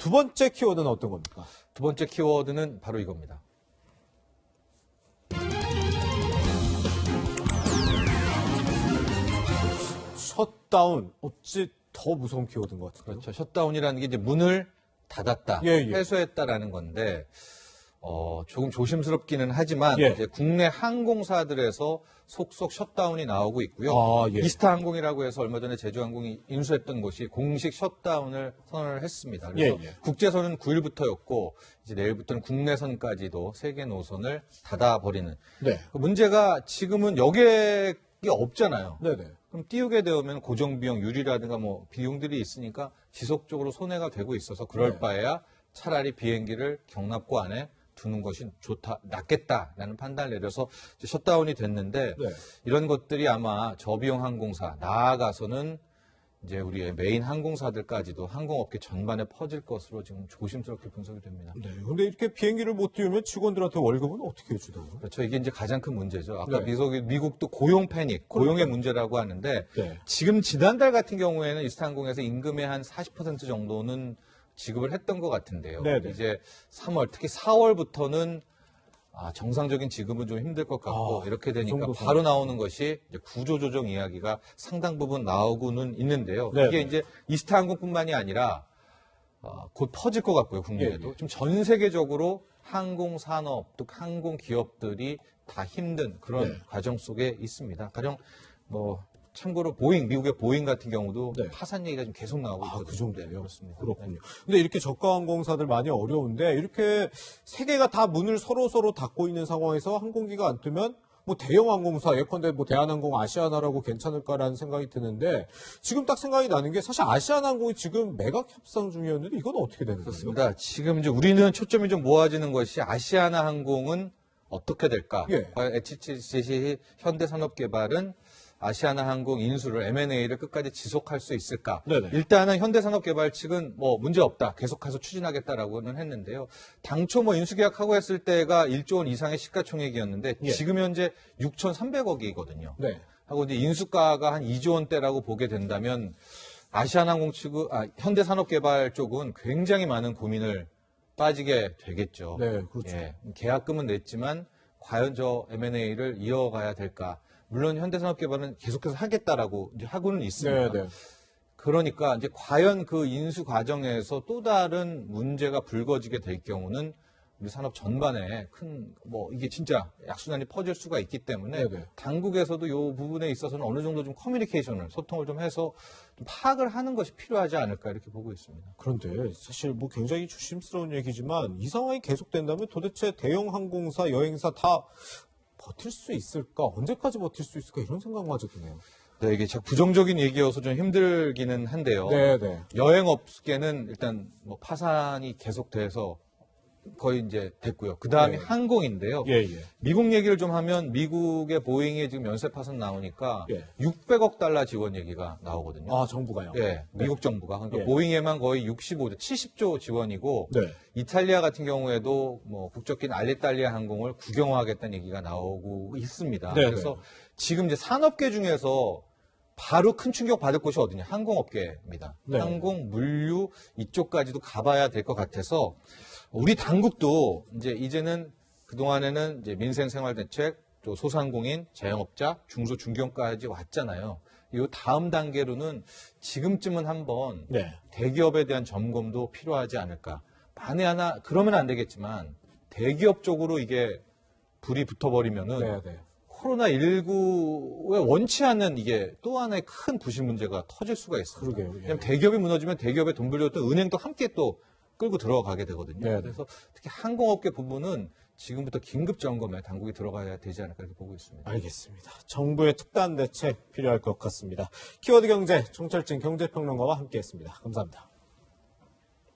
두 번째 키워드는 어떤 겁니까? 두 번째 키워드는 바로 이겁니다. 셧다운. 어찌 더 무서운 키워드인 것 같은데요. 그렇죠. 셧다운이라는 게 이제 문을 닫았다, 해소했다라는 건데, 조금 조심스럽기는 하지만, 이제 국내 항공사들에서 속속 셧다운이 나오고 있고요. 이스타항공이라고 해서 얼마 전에 제주항공이 인수했던 곳이 공식 셧다운을 선언을 했습니다. 그래서 국제선은 9일부터였고, 이제 내일부터는 국내선까지도 세계 노선을 닫아버리는. 그 문제가 지금은 여객이 없잖아요. 그럼 띄우게 되면 고정비용, 유리라든가 뭐 비용들이 있으니까 지속적으로 손해가 되고 있어서 그럴 바에야 차라리 비행기를 경납고 안에 두는 것이 낫겠다라는 판단을 내려서 이제 셧다운이 됐는데 이런 것들이 아마 저비용 항공사, 나아가서는 이제 우리의 메인 항공사들까지도 항공업계 전반에 퍼질 것으로 지금 조심스럽게 분석이 됩니다. 근데 이렇게 비행기를 못 띄우면 직원들한테 월급은 어떻게 주나요? 그렇죠. 이게 이제 가장 큰 문제죠. 아까 미국도 고용 패닉, 고용의 문제라고 하는데 지금 지난달 같은 경우에는 이스타항공에서 임금의 한 40% 정도는 지급을 했던 것 같은데요. 이제 3월, 특히 4월부터는 정상적인 지급은 좀 힘들 것 같고 이렇게 되니까 바로 나오는 것이 이제 구조조정 이야기가 상당 부분 나오고는 있는데요. 이게 이제 이스타항공뿐만이 아니라 곧 퍼질 것 같고요, 국내에도. 지금 전 세계적으로 항공산업, 또 항공기업들이 다 힘든 그런 과정 속에 있습니다. 가령 참고로 미국의 보잉 같은 경우도 파산 얘기가 좀 계속 나오고 있거든요. 그 정도예요? 그렇습니다. 그렇군요. 근데 이렇게 저가 항공사들 많이 어려운데 이렇게 세계가 다 문을 서로 닫고 있는 상황에서 항공기가 안 뜨면 뭐 대형 항공사 예컨대 뭐 대한항공, 아시아나라고 괜찮을까라는 생각이 드는데 지금 딱 생각이 나는 게 사실 아시아나항공이 지금 매각 협상 중이었는데 이건 어떻게 되는 거예요? 그렇습니다. 지금 이제 우리는 초점이 좀 모아지는 것이 아시아나항공은 어떻게 될까? HCC 현대산업개발은 아시아나항공 인수를 M&A를 끝까지 지속할 수 있을까? 일단은 현대산업개발 측은 문제 없다. 계속해서 추진하겠다라고는 했는데요. 당초 인수계약하고 했을 때가 1조 원 이상의 시가총액이었는데 지금 현재 6,300억이거든요. 하고 이제 인수가가 한 2조 원대라고 보게 된다면 아시아나항공 측은 현대산업개발 쪽은 굉장히 많은 고민을 빠지게 되겠죠. 계약금은 냈지만 과연 저 M&A를 이어가야 될까? 물론 현대산업개발은 계속해서 하겠다라고 이제 하고는 있습니다. 그러니까 이제 과연 그 인수 과정에서 또 다른 문제가 불거지게 될 경우는 우리 산업 전반에 큰 이게 진짜 약순환이 퍼질 수가 있기 때문에 당국에서도 이 부분에 있어서는 어느 정도 좀 소통을 좀 해서 좀 파악을 하는 것이 필요하지 않을까 이렇게 보고 있습니다. 그런데 사실 굉장히 조심스러운 얘기지만 이 상황이 계속된다면 도대체 대형 항공사, 여행사 다 버틸 수 있을까? 언제까지 버틸 수 있을까? 이런 생각마저 드네요. 이게 부정적인 얘기여서 좀 힘들기는 한데요. 여행업계는 일단 파산이 계속돼서 거의 이제 됐고요. 그 다음에 항공인데요. 미국 얘기를 좀 하면 미국의 보잉에 지금 연쇄 파산 나오니까 600억 달러 지원 얘기가 나오거든요. 정부가요? 미국 정부가. 그러니까 보잉에만 거의 65조, 70조 지원이고 이탈리아 같은 경우에도 국적기인 알리탈리아 항공을 국영화하겠다는 얘기가 나오고 있습니다. 그래서 지금 이제 산업계 중에서 바로 큰 충격 받을 곳이 어디냐? 항공업계입니다. 항공, 물류 이쪽까지도 가봐야 될 것 같아서 우리 당국도 이제는 그동안에는 이제 민생생활대책, 또 소상공인, 자영업자, 중소, 중견까지 왔잖아요. 이 다음 단계로는 지금쯤은 한번 대기업에 대한 점검도 필요하지 않을까. 만에 하나, 그러면 안 되겠지만 대기업 쪽으로 이게 불이 붙어버리면은 코로나19에 원치 않는 이게 또 하나의 큰 부실 문제가 터질 수가 있습니다. 왜냐하면 대기업이 무너지면 대기업에 돈 빌려줬던 은행도 함께 또 끌고 들어가게 되거든요. 그래서 특히 항공업계 부분은 지금부터 긴급 점검에 당국이 들어가야 되지 않을까 이렇게 보고 있습니다. 알겠습니다. 정부의 특단 대책 필요할 것 같습니다. 키워드 경제, 정철진 경제평론가와 함께했습니다. 감사합니다.